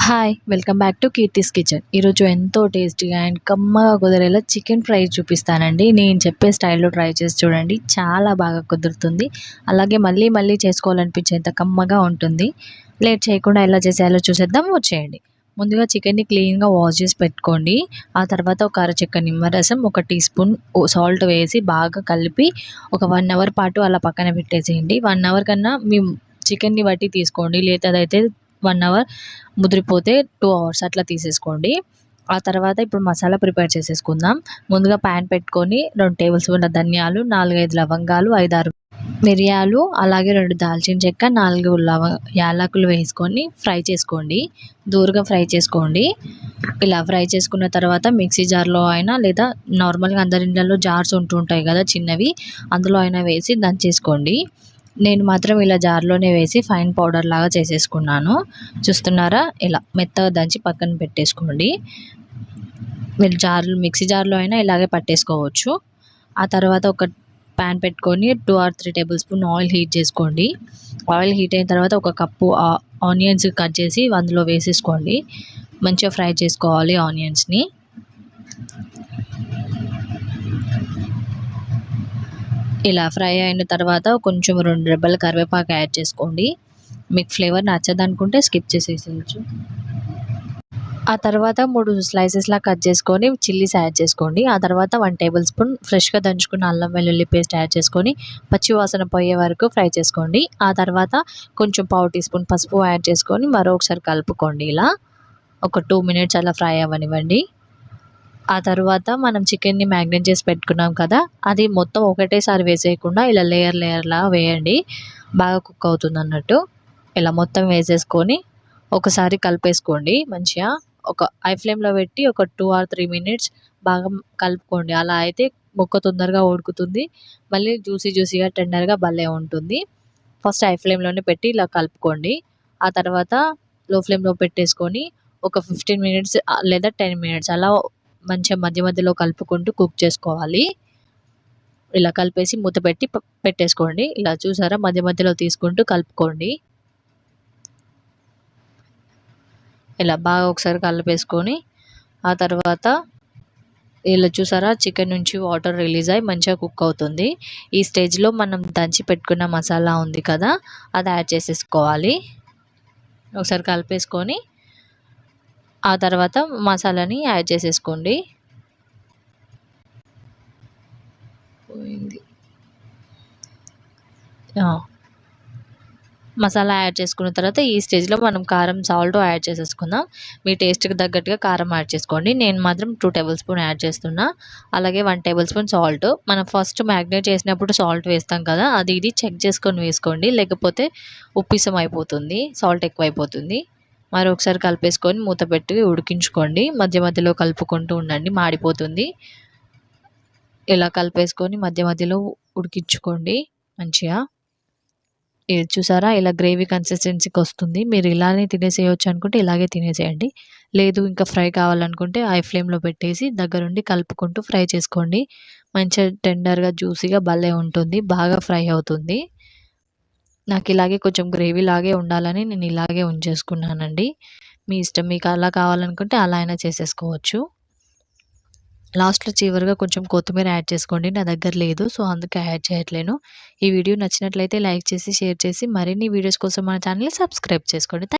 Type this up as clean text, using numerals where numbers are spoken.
Hi welcome back to Keerthi's kitchen. ఈరోజు ఎంతో టేస్టీగా అండ్ కమ్మగా కుదిరేలా చికెన్ ఫ్రై చూపిస్తానండి. నేను చెప్పే స్టైల్లో ట్రై చేసి చూడండి, చాలా బాగా కుదురుతుంది. అలాగే మళ్ళీ మళ్ళీ చేసుకోవాలనిపించేంత కమ్మగా ఉంటుంది. లేట్ చేయకుండా ఎలా చేసేయాలో చూసేద్దాం, వచ్చేయండి. ముందుగా చికెన్ని క్లీన్గా వాష్ చేసి పెట్టుకోండి. ఆ తర్వాత ఒక అరచెక్క నిమ్మరసం, ఒక టీ స్పూన్ సాల్ట్ వేసి బాగా కలిపి ఒక 1 అవర్ పాటు అలా పక్కన పెట్టేసేయండి. 1 అవర్ కన్నా మీ చికెన్ని బట్టి తీసుకోండి. లేతదైతే 1 అవర్, ముదిరిపోతే 2 అవర్స్ అట్లా తీసేసుకోండి. ఆ తర్వాత ఇప్పుడు మసాలా ప్రిపేర్ చేసేసుకుందాం. ముందుగా ప్యాన్ పెట్టుకొని 2 టేబుల్ స్పూన్ల ధనియాలు, 4, 5 లవంగాలు, 5, 6 మిరియాలు, అలాగే 2 దాల్చిన చెక్క, 4 యాలకులు వేసుకొని ఫ్రై చేసుకోండి. దూరగా ఫ్రై చేసుకోండి. ఇలా ఫ్రై చేసుకున్న తర్వాత మిక్సీ జార్లో అయినా లేదా నార్మల్గా అందరి ఇళ్ళల్లో జార్స్ ఉంటుంటాయి కదా చిన్నవి, అందులో అయినా వేసి దంచేసుకోండి. నేను మాత్రం ఇలా జార్లోనే వేసి ఫైన్ పౌడర్ లాగా చేసేసుకున్నాను. చూస్తున్నారా, ఇలా మెత్తగా దంచి పక్కన పెట్టేసుకోండి. మీరు మిక్సీ జార్లో అయినా ఇలాగే పట్టేసుకోవచ్చు. ఆ తర్వాత ఒక ప్యాన్ పెట్టుకొని 2 or 3 table spoon oil heat చేసుకోండి. ఆయిల్ హీట్ అయిన తర్వాత ఒక కప్పు ఆనియన్స్ కట్ చేసి అందులో వేసేసుకోండి. మంచిగా ఫ్రై చేసుకోవాలి ఆనియన్స్ని. ఇలా ఫ్రై అయిన తర్వాత కొంచెం 2 రెబ్బల కరివేపాకు యాడ్ చేసుకోండి. మీకు ఫ్లేవర్ నచ్చదనుకుంటే స్కిప్ చేసేసేయచ్చు. ఆ తర్వాత 3 స్లైసెస్లా కట్ చేసుకొని చిల్లీస్ యాడ్ చేసుకోండి. ఆ తర్వాత 1 టేబుల్ స్పూన్ ఫ్రెష్గా దంచుకున్న అల్లం వెల్లుల్లి పేస్ట్ యాడ్ చేసుకొని పచ్చి వాసన పోయే వరకు ఫ్రై చేసుకోండి. ఆ తర్వాత కొంచెం పావు టీ స్పూన్ పసుపు యాడ్ చేసుకొని మరొకసారి కలుపుకోండి. ఇలా ఒక 2 మినిట్స్ అలా ఫ్రై అవ్వనివ్వండి. ఆ తర్వాత మనం చికెన్ని మ్యాగ్నేట్ చేసి పెట్టుకున్నాం కదా, అది మొత్తం ఒకటేసారి వేసేయకుండా ఇలా లేయర్ లేయర్లా వేయండి. బాగా కుక్ అవుతుంది అన్నట్టు. ఇలా మొత్తం వేసేసుకొని ఒకసారి కలిపేసుకోండి మంచిగా. ఒక హై ఫ్లేమ్లో పెట్టి ఒక 2 or 3 మినిట్స్ బాగా కలుపుకోండి. అలా అయితే ముక్క తొందరగా ఉడుకుతుంది. మళ్ళీ జ్యూసీగా టెండర్గా భలే ఉంటుంది. ఫస్ట్ హై ఫ్లేమ్లోనే పెట్టి ఇలా కలుపుకోండి. ఆ తర్వాత లో ఫ్లేమ్లో పెట్టేసుకొని ఒక 15 మినిట్స్ లేదా 10 మినిట్స్ అలా మంచిగా మధ్య మధ్యలో కలుపుకుంటూ కుక్ చేసుకోవాలి. ఇలా కలిపేసి మూత పెట్టి పెట్టేసుకోండి. ఇలా చూసారా, మధ్య మధ్యలో తీసుకుంటూ కలుపుకోండి. ఇలా బాగా ఒకసారి కలిపేసుకొని ఆ తర్వాత ఇలా చూసారా, చికెన్ నుంచి వాటర్ రిలీజ్ అయ్యి మంచిగా కుక్ అవుతుంది. ఈ స్టేజ్లో మనం దంచి పెట్టుకున్న మసాలా ఉంది కదా, అది యాడ్ చేసేసుకోవాలి. ఒకసారి కలిపేసుకొని ఆ తర్వాత మసాలాని యాడ్ చేసేసుకోండి. మసాలా యాడ్ చేసుకున్న తర్వాత ఈ స్టేజ్లో మనం కారం, సాల్ట్ యాడ్ చేసేసుకుందాం. మీ టేస్ట్కి తగ్గట్టుగా కారం యాడ్ చేసుకోండి. నేను మాత్రం 2 టేబుల్ స్పూన్ యాడ్ చేస్తున్నా. అలాగే 1 టేబుల్ స్పూన్ సాల్ట్. మనం ఫస్ట్ మ్యాగ్నేట్ చేసినప్పుడు సాల్ట్ వేస్తాం కదా, అది ఇది చెక్ చేసుకొని వేసుకోండి, లేకపోతే ఉప్పిసం అయిపోతుంది, సాల్ట్ ఎక్కువైపోతుంది. మరొకసారి కలిపేసుకొని మూత పెట్టి ఉడికించుకోండి. మధ్య మధ్యలో కలుపుకుంటూ ఉండండి, మాడిపోతుంది. ఇలా కలిపేసుకొని మధ్య మధ్యలో ఉడికించుకోండి మంచిగా. ఇది చూసారా, ఇలా గ్రేవీ కన్సిస్టెన్సీకి వస్తుంది. మీరు ఇలానే తినేసేయచ్చు అనుకుంటే ఇలాగే తినేసేయండి. లేదు ఇంకా ఫ్రై కావాలనుకుంటే హై ఫ్లేమ్లో పెట్టేసి దగ్గరుండి కలుపుకుంటూ ఫ్రై చేసుకోండి. మంచిగా టెండర్గా జ్యూసీగా భలే ఉంటుంది, బాగా ఫ్రై అవుతుంది. నాకు ఇలాగే కొంచెం గ్రేవీ లాగే ఉండాలని నేను ఇలాగే ఉంచేసుకున్నానండి. మీ ఇష్టం, మీకు అలా కావాలనుకుంటే అలా అయినా చేసేసుకోవచ్చు. లాస్ట్‌లో చివరిగా కొంచెం కొత్తిమీర యాడ్ చేసుకోండి. నా దగ్గర లేదు, సో అందుకే యాడ్ చేయట్లేను. ఈ వీడియో నచ్చినట్లయితే లైక్ చేసి, షేర్ చేసి మరిన్ని వీడియోస్ కోసం మన ఛానల్‌ని సబ్స్క్రైబ్ చేసుకోండి.